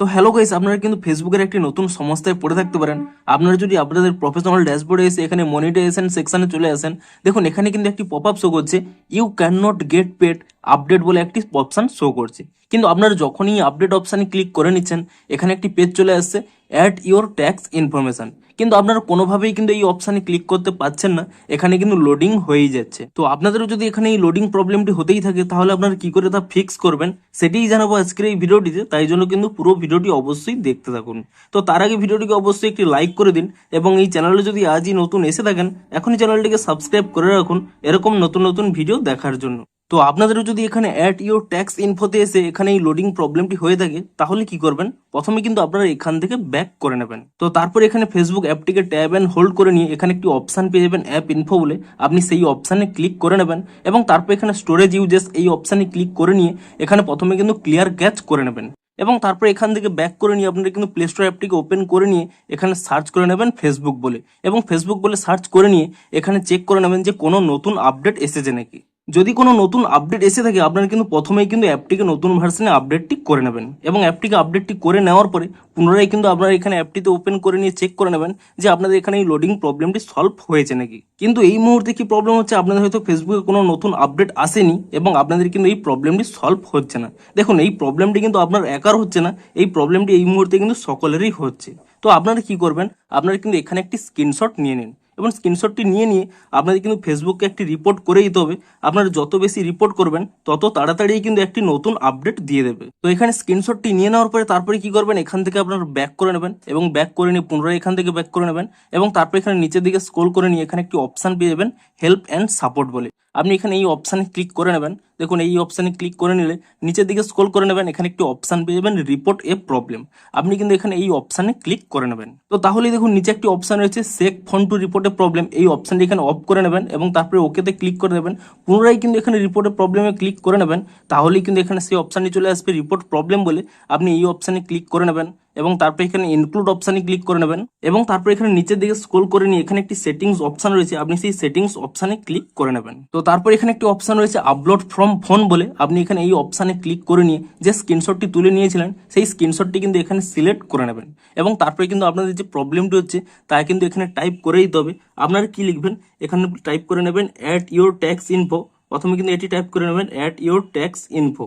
তো hello guys, আপনারা কিন্তু ফেসবুকের একটি নতুন সমস্যায় পড়ে থাকতে পারেন। আপনারা যদি আপনাদের প্রফেশনাল ড্যাশবোর্ডে এসে এখানে মনিটাইজেশন সেকশনে চলে আসেন, দেখুন এখানে কিন্তু একটি পপআপ শো করছে, you can not get paid update বলে একটি অপশন শো করছে। কিন্তু আপনারা যখনই আপডেট অপশানে ক্লিক করে নিচ্ছেন, এখানে একটি পেজ চলে আসছে অ্যাড ইওর ট্যাক্স ইনফরমেশন, কিন্তু আপনারা কোনোভাবেই কিন্তু এই অপশানে ক্লিক করতে পারছেন না, এখানে কিন্তু লোডিং হয়েই যাচ্ছে। তো আপনাদেরও যদি এখানে এই লোডিং প্রবলেমটি হতেই থাকে, তাহলে আপনারা কি করে তা ফিক্স করবেন সেটাই জানাবো আজকের এই ভিডিওটিতে। তাই জন্য কিন্তু পুরো ভিডিওটি অবশ্যই দেখতে থাকুন। তো তার আগে ভিডিওটিকে অবশ্যই একটি লাইক করে দিন, এবং এই চ্যানেলে যদি আজই নতুন এসে থাকেন, এখনই চ্যানেলটিকে সাবস্ক্রাইব করে রাখুন এরকম নতুন নতুন ভিডিও দেখার জন্য। তো আপনাদেরও যদি এখানে অ্যাড ইওর ট্যাক্স ইনফোতে এসে এখানে এই লোডিং প্রবলেমটি হয়ে থাকে, তাহলে কি করবেন, প্রথমে কিন্তু আপনারা এখান থেকে ব্যাক করে নেবেন। তো তারপর এখানে ফেসবুক অ্যাপটিকে ট্যাব অ্যান্ড হোল্ড করে নিয়ে এখানে একটি অপশান পেয়ে যাবেন অ্যাপ ইনফো বলে, আপনি সেই অপশানে ক্লিক করে নেবেন, এবং তারপর এখানে স্টোরেজ ইউজেস এই অপশানে ক্লিক করে নিয়ে এখানে প্রথমে কিন্তু ক্লিয়ার ক্যাচ করে নেবেন, এবং তারপর এখান থেকে ব্যাক করে নিয়ে আপনারা কিন্তু প্লে স্টোর অ্যাপটিকে ওপেন করে নিয়ে এখানে সার্চ করে নেবেন ফেসবুক বলে, এবং ফেসবুক বলে সার্চ করে নিয়ে এখানে চেক করে নেবেন যে কোনো নতুন আপডেট এসেছে নাকি। যদি কোনো নতুন আপডেট এসে থাকে, আপনারা কিন্তু প্রথমেই কিন্তু অ্যাপটিকে নতুন ভার্সনে আপডেটটি করে নেবেন, এবং অ্যাপটিকে আপডেটটি করে নেওয়ার পরে পুনরায় কিন্তু আপনারা এখানে অ্যাপটিতে ওপেন করে নিয়ে চেক করে নেবেন যে আপনাদের এখানে এই লোডিং প্রবলেমটি সলভ হয়েছে নাকি। কিন্তু এই মুহূর্তে কি প্রবলেম হচ্ছে, আপনাদের হয়তো ফেসবুকে কোনো নতুন আপডেট আসেনি এবং আপনাদের কিন্তু এই প্রবলেমটি সলভ হচ্ছে না। দেখুন, এই প্রবলেমটি কিন্তু আপনার একার হচ্ছে না, এই প্রবলেমটি এই মুহূর্তে কিন্তু সকলেরই হচ্ছে। তো আপনারা কি করবেন, আপনারা কিন্তু এখানে একটি স্ক্রিনশট নিয়ে নিন, এবং স্ক্রিনশটটি নিয়ে নিয়ে আপনাদের কিন্তু ফেসবুককে একটি রিপোর্ট করে দিতে হবে। আপনারা যত বেশি রিপোর্ট করবেন তত তাড়াতাড়ি কিন্তু একটি নতুন আপডেট দিয়ে দেবে। তো এখানে স্ক্রিনশটটি নিয়ে নেওয়ার পরে তারপরে কি করবেন, এখান থেকে আপনারা ব্যাক করে নেবেন, এবং ব্যাক করে নিয়ে পুনরায় এখান থেকে ব্যাক করে নেবেন, এবং তারপর এখানে নিচের দিকে স্ক্রল করে নিয়ে এখানে একটি অপশান পেয়ে যাবেন হেল্প অ্যান্ড সাপোর্ট বলে, আপনি এখানে এই অপশানে ক্লিক করে নেবেন। দেখুন, এই অপশানে ক্লিক করে নিলে নিচের দিকে স্ক্রল করে নেবেন, এখানে একটি অপশান পেয়ে যাবেন রিপোর্ট এ প্রবলেম, আপনি কিন্তু এখানে এই অপশানে ক্লিক করে নেবেন। তো তাহলে দেখুন নিচে একটি অপশান রয়েছে shake phone to report a problem, এই অপশানটি এখানে অফ করে নেবেন, এবং তারপরে ওকেতে ক্লিক করে দেবেন। পুনরায় কিন্তু এখানে রিপোর্টে প্রবলেমে ক্লিক করে নেবেন, তাহলেই কিন্তু এখানে সেই অপশানটি চলে আসবে রিপোর্ট প্রবলেম বলে, আপনি এই অপশানে ক্লিক করে নেবেন, এবং তারপর এখানে ইনক্লুড অপশানে ক্লিক করে নেবেন, এবং তারপর এখানে নিচের দিকে স্ক্রল করে নিয়ে এখানে একটি সেটিংস অপশান রয়েছে, আপনি সেই সেটিংস অপশানে ক্লিক করে নেবেন। তো তারপর এখানে একটি অপশান রয়েছে আপলোড ফ্রম ফোন বলে, আপনি এখানে এই অপশানে ক্লিক করে নিয়ে যে স্ক্রিনশটটি তুলে নিয়েছিলেন সেই স্ক্রিনশটটি কিন্তু এখানে সিলেক্ট করে নেবেন, এবং তারপরে কিন্তু আপনাদের যে প্রবলেমটি হচ্ছে তা কিন্তু এখানে টাইপ করে দিতে হবে। আপনারা কি লিখবেন, এখানে টাইপ করে নেবেন অ্যাট ইওর ট্যাক্স ইনফো, প্রথমে কিন্তু এটি টাইপ করে নেবেন অ্যাট ইওর ট্যাক্স ইনফো,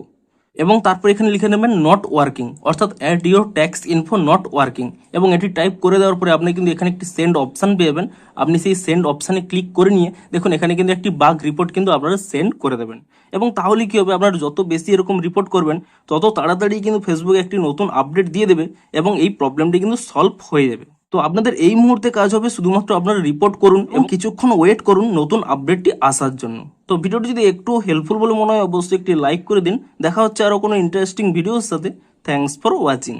এবং তারপর এখানে লিখে নেবেন নট ওয়ার্কিং, অর্থাৎ add your tax info not working, এবং এটি টাইপ করে দেওয়ার পরে আপনি কিন্তু এখানে একটি সেন্ড অপশান পেয়ে যাবেন, আপনি সেই সেন্ড অপশানে ক্লিক করে নিয়ে দেখুন এখানে কিন্তু একটি বাগ রিপোর্ট কিন্তু আপনারা সেন্ড করে দেবেন। এবং তাহলে কি হবে, আপনারা যত বেশি এরকম রিপোর্ট করবেন তত তাড়াতাড়ি কিন্তু ফেসবুক একটি নতুন আপডেট দিয়ে দেবে, এবং এই প্রবলেমটি কিন্তু সলভ হয়ে যাবে। তো আপনাদের এই মুহূর্তে কাজ হবে শুধুমাত্র আপনারা রিপোর্ট করুন এবং কিছুক্ষণ ওয়েট করুন নতুন আপডেটটি আসার জন্য। তো ভিডিওটি যদি একটু হেল্পফুল বলে মনে হয় অবশ্যই একটি লাইক করে দিন। দেখা হচ্ছে আরো কোনো ইন্টারেস্টিং ভিডিওর সাথে। Thanks for watching.